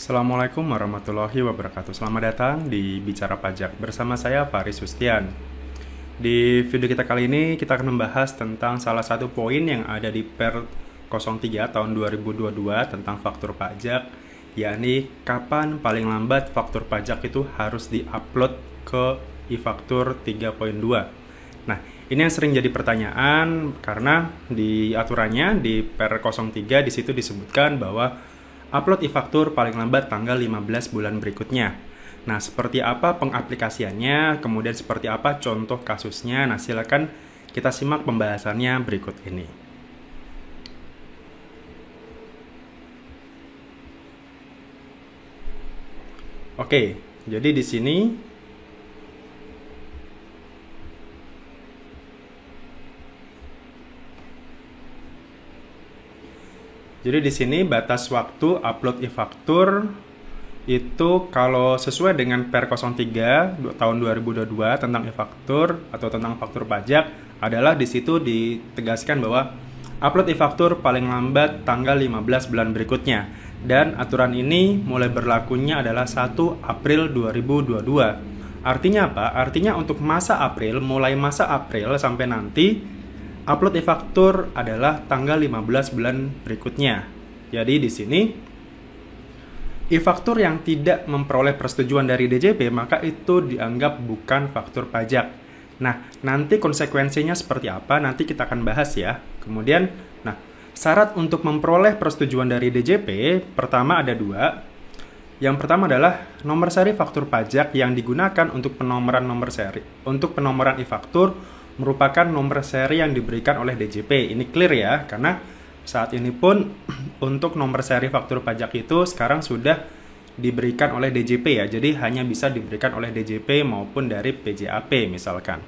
Assalamualaikum warahmatullahi wabarakatuh. Selamat datang di Bicara Pajak bersama saya Faris Sustian. Di video kita kali ini kita akan membahas tentang salah satu poin yang ada di Per 03 tahun 2022 tentang faktur pajak, yakni kapan paling lambat faktur pajak itu harus diupload ke e-faktur 3.2. Nah, ini yang sering jadi pertanyaan karena di aturannya di Per 03 di situ disebutkan bahwa upload e-faktur paling lambat tanggal 15 bulan berikutnya. Nah, seperti apa pengaplikasiannya, kemudian seperti apa contoh kasusnya. Nah, silakan kita simak pembahasannya berikut ini. Oke, jadi di sini batas waktu upload e-faktur itu kalau sesuai dengan Per 03 tahun 2022 tentang e-faktur atau tentang faktur pajak adalah di situ ditegaskan bahwa upload e-faktur paling lambat tanggal 15 bulan berikutnya, dan aturan ini mulai berlakunya adalah 1 April 2022. Artinya apa? Artinya untuk mulai masa April sampai nanti upload e-faktur adalah tanggal 15 bulan berikutnya. Jadi di sini e-faktur yang tidak memperoleh persetujuan dari DJP maka itu dianggap bukan faktur pajak. Nah, nanti konsekuensinya seperti apa nanti kita akan bahas ya. Kemudian, syarat untuk memperoleh persetujuan dari DJP pertama ada 2. Yang pertama adalah nomor seri faktur pajak yang digunakan untuk penomoran nomor seri. Untuk penomoran e-faktur merupakan nomor seri yang diberikan oleh DJP. Ini clear ya, karena saat ini pun untuk nomor seri faktur pajak itu sekarang sudah diberikan oleh DJP ya. Jadi hanya bisa diberikan oleh DJP maupun dari PJAP misalkan.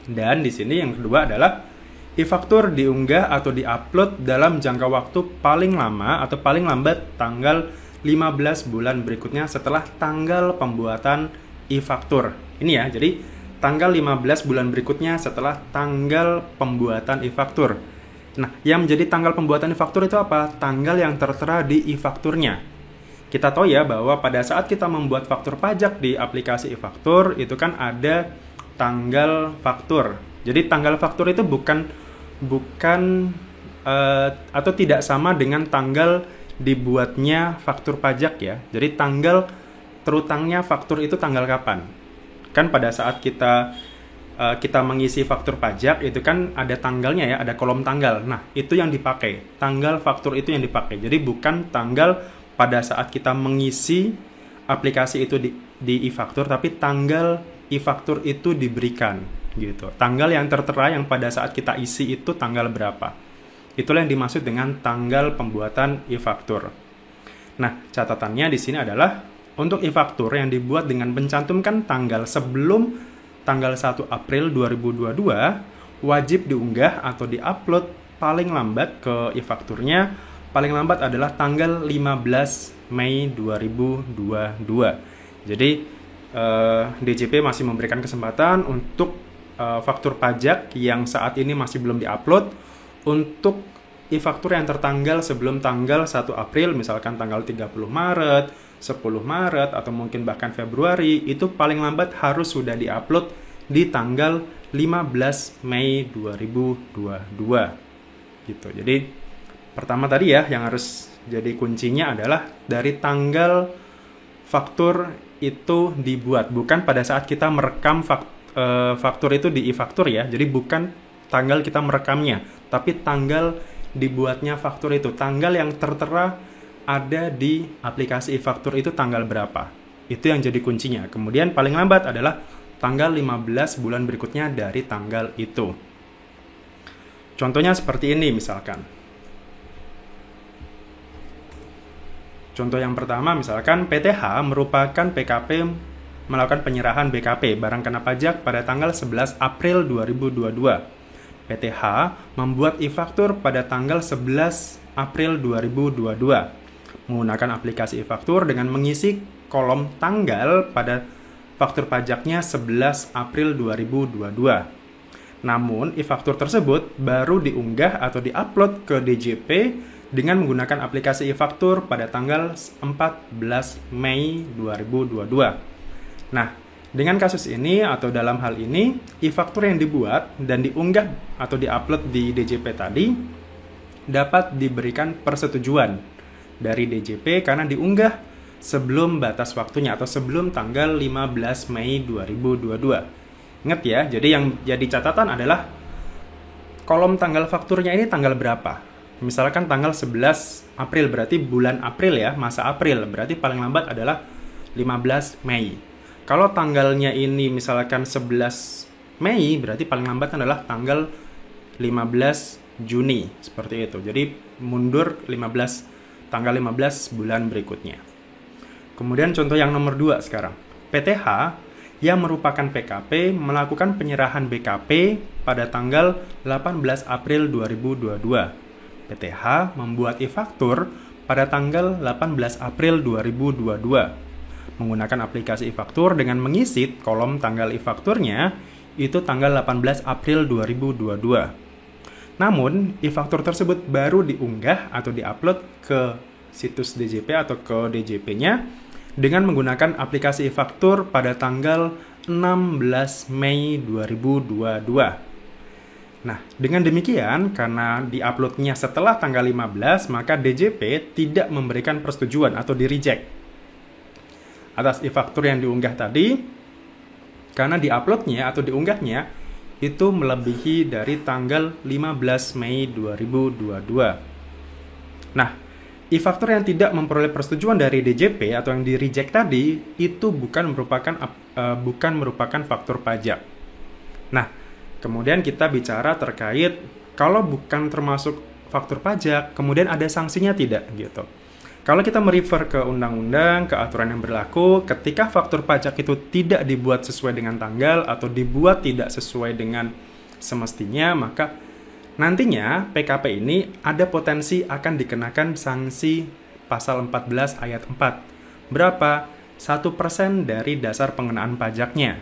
Dan di sini yang kedua adalah e-faktur diunggah atau diupload dalam jangka waktu paling lama atau paling lambat tanggal 15 bulan berikutnya setelah tanggal pembuatan e-faktur. Ini ya, jadi tanggal 15 bulan berikutnya setelah tanggal pembuatan e-faktur. Nah, yang menjadi tanggal pembuatan e-faktur itu apa? Tanggal yang tertera di e-fakturnya. Kita tahu ya bahwa pada saat kita membuat faktur pajak di aplikasi e-faktur itu kan ada tanggal faktur. Jadi tanggal faktur itu bukan atau tidak sama dengan tanggal dibuatnya faktur pajak ya. Jadi tanggal terutangnya faktur itu tanggal kapan? Kan pada saat kita mengisi faktur pajak itu kan ada tanggalnya ya, ada kolom tanggal. Nah, itu yang dipakai. Tanggal faktur itu yang dipakai. Jadi bukan tanggal pada saat kita mengisi aplikasi itu di e-faktur, tapi tanggal e-faktur itu diberikan gitu. Tanggal yang tertera yang pada saat kita isi itu tanggal berapa. Itulah yang dimaksud dengan tanggal pembuatan e-faktur. Nah, catatannya di sini adalah untuk e-faktur yang dibuat dengan mencantumkan tanggal sebelum tanggal 1 April 2022 wajib diunggah atau diupload paling lambat ke e-fakturnya paling lambat adalah tanggal 15 Mei 2022. Jadi DJP masih memberikan kesempatan untuk faktur pajak yang saat ini masih belum diupload untuk e-faktur yang tertanggal sebelum tanggal 1 April, misalkan tanggal 30 Maret, 10 Maret, atau mungkin bahkan Februari, itu paling lambat harus sudah diupload di tanggal 15 Mei 2022. Gitu. Jadi, pertama tadi ya, yang harus jadi kuncinya adalah dari tanggal faktur itu dibuat. Bukan pada saat kita merekam faktur itu di e-faktur ya. Jadi, bukan tanggal kita merekamnya, tapi tanggal dibuatnya faktur itu. Tanggal yang tertera ada di aplikasi e-faktur itu tanggal berapa. Itu yang jadi kuncinya. Kemudian paling lambat adalah tanggal 15 bulan berikutnya dari tanggal itu. Contohnya seperti ini misalkan. Contoh yang pertama misalkan PTH merupakan PKP melakukan penyerahan BKP barang kena pajak pada tanggal 11 April 2022. PTH membuat e-faktur pada tanggal 11 April 2022. Menggunakan aplikasi e-faktur dengan mengisi kolom tanggal pada faktur pajaknya 11 April 2022. Namun, e-faktur tersebut baru diunggah atau diupload ke DJP dengan menggunakan aplikasi e-faktur pada tanggal 14 Mei 2022. Nah, dengan kasus ini atau dalam hal ini, e-faktur yang dibuat dan diunggah atau diupload di DJP tadi dapat diberikan persetujuan dari DJP karena diunggah sebelum batas waktunya atau sebelum tanggal 15 Mei 2022. Ingat ya, jadi yang jadi catatan adalah kolom tanggal fakturnya ini tanggal berapa. Misalkan tanggal 11 April, berarti bulan April ya, masa April, berarti paling lambat adalah 15 Mei. Kalau tanggalnya ini misalkan 11 Mei, berarti paling lambat adalah tanggal 15 Juni, seperti itu. Jadi mundur tanggal 15 bulan berikutnya. Kemudian contoh yang nomor 2 sekarang. PTH yang merupakan PKP melakukan penyerahan BKP pada tanggal 18 April 2022. PTH membuat e-faktur pada tanggal 18 April 2022. Menggunakan aplikasi e-faktur dengan mengisi kolom tanggal e-fakturnya itu tanggal 18 April 2022. Namun, e-faktur tersebut baru diunggah atau diupload ke situs DJP atau ke DJP-nya dengan menggunakan aplikasi e-faktur pada tanggal 16 Mei 2022. Nah, dengan demikian, karena di-uploadnya setelah tanggal 15, maka DJP tidak memberikan persetujuan atau di-reject atas e-faktur yang diunggah tadi, karena di-uploadnya atau diunggahnya itu melebihi dari tanggal 15 Mei 2022. Nah, e-faktur yang tidak memperoleh persetujuan dari DJP atau yang di-reject tadi, itu bukan merupakan faktur pajak. Nah, kemudian kita bicara terkait kalau bukan termasuk faktur pajak, kemudian ada sanksinya tidak gitu. Kalau kita merefer ke undang-undang, ke aturan yang berlaku, ketika faktur pajak itu tidak dibuat sesuai dengan tanggal atau dibuat tidak sesuai dengan semestinya, maka nantinya PKP ini ada potensi akan dikenakan sanksi pasal 14 ayat 4. Berapa? 1% dari dasar pengenaan pajaknya.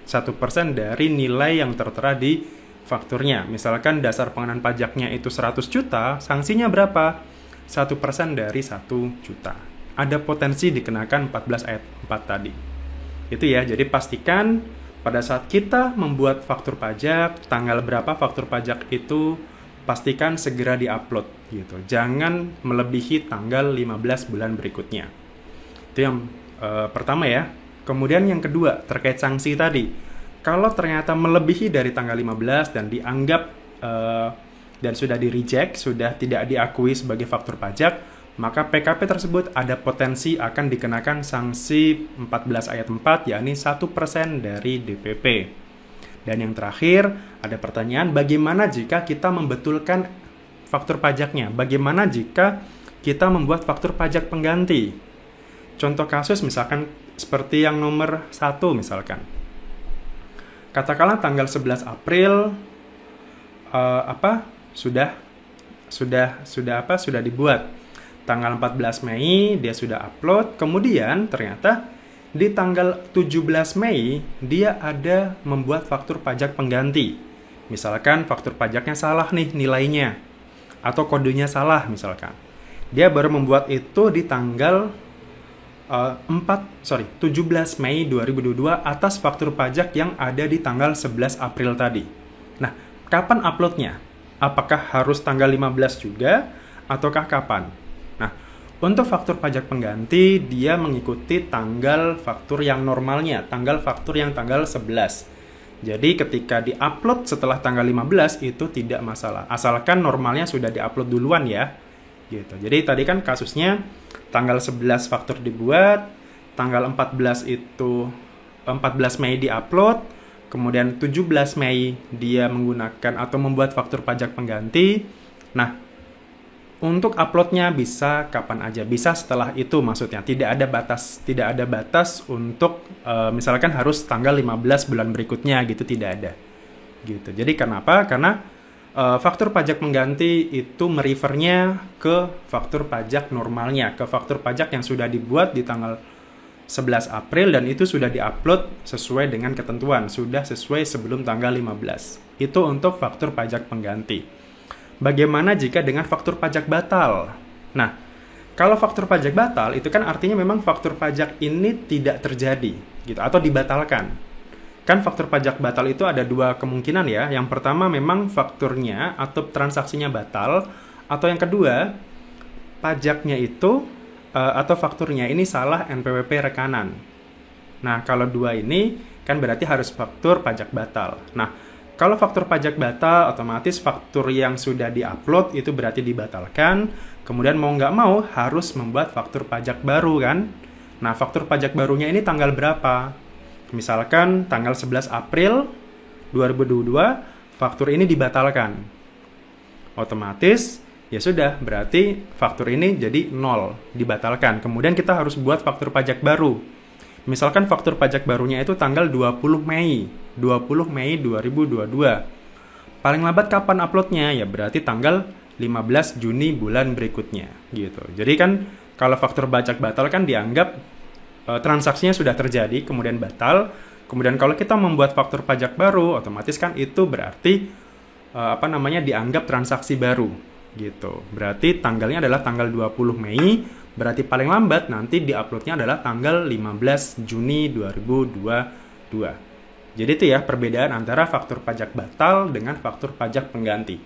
1% dari nilai yang tertera di fakturnya. Misalkan dasar pengenaan pajaknya itu 100 juta, sanksinya berapa? 1% dari 1 juta. Ada potensi dikenakan 14 ayat 4 tadi. Itu ya, jadi pastikan pada saat kita membuat faktur pajak, tanggal berapa faktur pajak itu, pastikan segera diupload gitu. Jangan melebihi tanggal 15 bulan berikutnya. Itu yang pertama ya. Kemudian yang kedua, terkait sanksi tadi. Kalau ternyata melebihi dari tanggal 15 dan dianggap dan sudah di-reject, sudah tidak diakui sebagai faktur pajak, maka PKP tersebut ada potensi akan dikenakan sanksi 14 ayat 4, yakni 1% dari DPP. Dan yang terakhir, ada pertanyaan, bagaimana jika kita membetulkan faktur pajaknya? Bagaimana jika kita membuat faktur pajak pengganti? Contoh kasus misalkan seperti yang nomor 1 misalkan. Katakanlah tanggal 11 April sudah dibuat. Tanggal 14 Mei dia sudah upload, kemudian ternyata di tanggal 17 Mei dia ada membuat faktur pajak pengganti. Misalkan faktur pajaknya salah nih nilainya atau kodenya salah misalkan. Dia baru membuat itu di tanggal 17 Mei 2022 atas faktur pajak yang ada di tanggal 11 April tadi. Nah, kapan uploadnya? Apakah harus tanggal 15 juga? Ataukah kapan? Nah, untuk faktur pajak pengganti, dia mengikuti tanggal faktur yang normalnya, tanggal faktur yang tanggal 11. Jadi, ketika di-upload setelah tanggal 15, itu tidak masalah. Asalkan normalnya sudah di-upload duluan ya. Gitu. Jadi, tadi kan kasusnya tanggal 11 faktur dibuat, tanggal 14 Mei di-upload, kemudian 17 Mei dia menggunakan atau membuat faktur pajak pengganti. Nah, untuk uploadnya bisa kapan aja, bisa setelah itu maksudnya. Tidak ada batas untuk misalkan harus tanggal 15 bulan berikutnya gitu, tidak ada. Gitu. Jadi kenapa? Karena faktur pajak pengganti itu merefernya ke faktur pajak normalnya, ke faktur pajak yang sudah dibuat di tanggal 11 April dan itu sudah diupload sesuai dengan ketentuan, sudah sesuai sebelum tanggal 15. Itu untuk faktur pajak pengganti. Bagaimana jika dengan faktur pajak batal? Nah, kalau faktur pajak batal itu kan artinya memang faktur pajak ini tidak terjadi gitu atau dibatalkan. Kan faktur pajak batal itu ada dua kemungkinan ya. Yang pertama memang fakturnya atau transaksinya batal, atau yang kedua pajaknya itu atau fakturnya ini salah NPWP rekanan. Nah, kalau dua ini kan berarti harus faktur pajak batal. Nah, kalau faktur pajak batal, otomatis faktur yang sudah diupload itu berarti dibatalkan. Kemudian mau nggak mau harus membuat faktur pajak baru kan. Nah, faktur pajak barunya ini tanggal berapa? Misalkan tanggal 11 April 2022, faktur ini dibatalkan. Otomatis ya sudah, berarti faktur ini jadi 0, dibatalkan. Kemudian kita harus buat faktur pajak baru. Misalkan faktur pajak barunya itu tanggal 20 Mei 2022. Paling lambat kapan uploadnya? Ya berarti tanggal 15 Juni bulan berikutnya gitu. Jadi kan kalau faktur pajak batal kan dianggap transaksinya sudah terjadi, kemudian batal. Kemudian kalau kita membuat faktur pajak baru, otomatis kan itu berarti dianggap transaksi baru gitu. Berarti tanggalnya adalah tanggal 20 Mei, berarti paling lambat nanti diuploadnya adalah tanggal 15 Juni 2022. Jadi itu ya perbedaan antara faktur pajak batal dengan faktur pajak pengganti.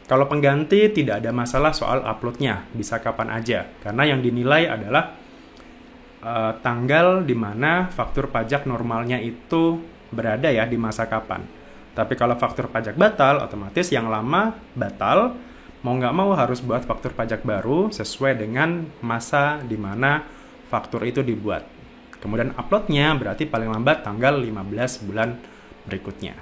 Kalau pengganti tidak ada masalah soal uploadnya, bisa kapan aja. Karena yang dinilai adalah tanggal di mana faktur pajak normalnya itu berada ya di masa kapan. Tapi kalau faktur pajak batal, otomatis yang lama batal, mau nggak mau harus buat faktur pajak baru sesuai dengan masa di mana faktur itu dibuat. Kemudian uploadnya berarti paling lambat tanggal 15 bulan berikutnya.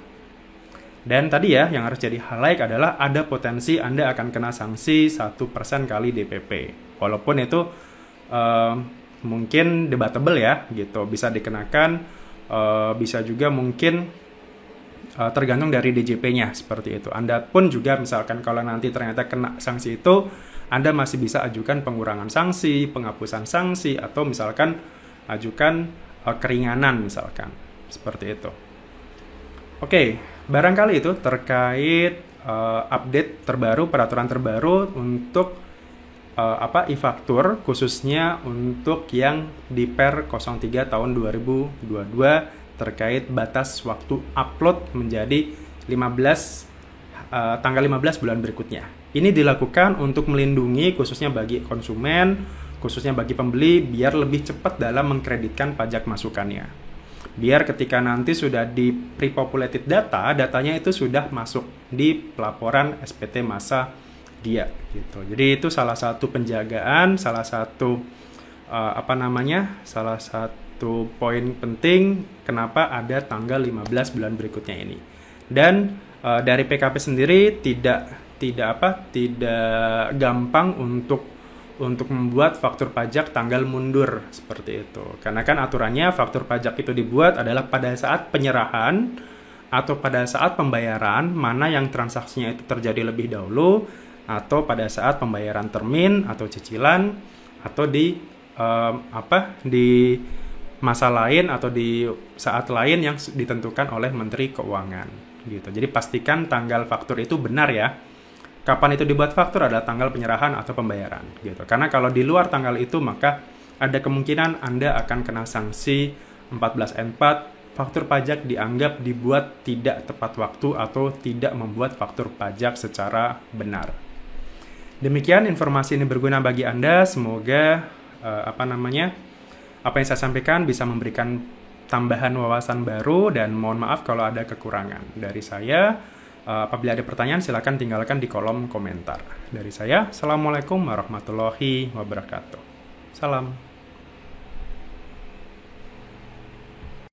Dan tadi ya, yang harus jadi highlight adalah ada potensi Anda akan kena sanksi 1% kali DPP. Walaupun itu mungkin debatable ya, gitu. Bisa dikenakan, bisa juga mungkin tergantung dari DJP-nya seperti itu. Anda pun juga misalkan kalau nanti ternyata kena sanksi itu, Anda masih bisa ajukan pengurangan sanksi, penghapusan sanksi, atau misalkan ajukan keringanan misalkan. Seperti itu. Oke, barangkali itu terkait update terbaru, peraturan terbaru untuk e-faktur, khususnya untuk yang di Per 03 tahun 2022 terkait batas waktu upload menjadi tanggal 15 bulan berikutnya. Ini dilakukan untuk melindungi khususnya bagi konsumen, khususnya bagi pembeli, biar lebih cepat dalam mengkreditkan pajak masukannya. Biar ketika nanti sudah di pre-populated data, datanya itu sudah masuk di pelaporan SPT masa dia gitu. Jadi itu salah satu penjagaan, salah satu salah satu poin penting kenapa ada tanggal 15 bulan berikutnya ini. Dan dari PKP sendiri tidak gampang untuk membuat faktur pajak tanggal mundur seperti itu. Karena kan aturannya faktur pajak itu dibuat adalah pada saat penyerahan atau pada saat pembayaran, mana yang transaksinya itu terjadi lebih dahulu, atau pada saat pembayaran termin atau cicilan, atau di masa lain atau di saat lain yang ditentukan oleh Menteri Keuangan gitu. Jadi pastikan tanggal faktur itu benar ya. Kapan itu dibuat faktur adalah tanggal penyerahan atau pembayaran gitu. Karena kalau di luar tanggal itu maka ada kemungkinan Anda akan kena sanksi 14N4, faktur pajak dianggap dibuat tidak tepat waktu atau tidak membuat faktur pajak secara benar. Demikian informasi ini berguna bagi Anda. Semoga apa yang saya sampaikan bisa memberikan tambahan wawasan baru, dan mohon maaf kalau ada kekurangan dari saya. Apabila ada pertanyaan silakan tinggalkan di kolom komentar. Dari saya, Assalamualaikum warahmatullahi wabarakatuh. Salam.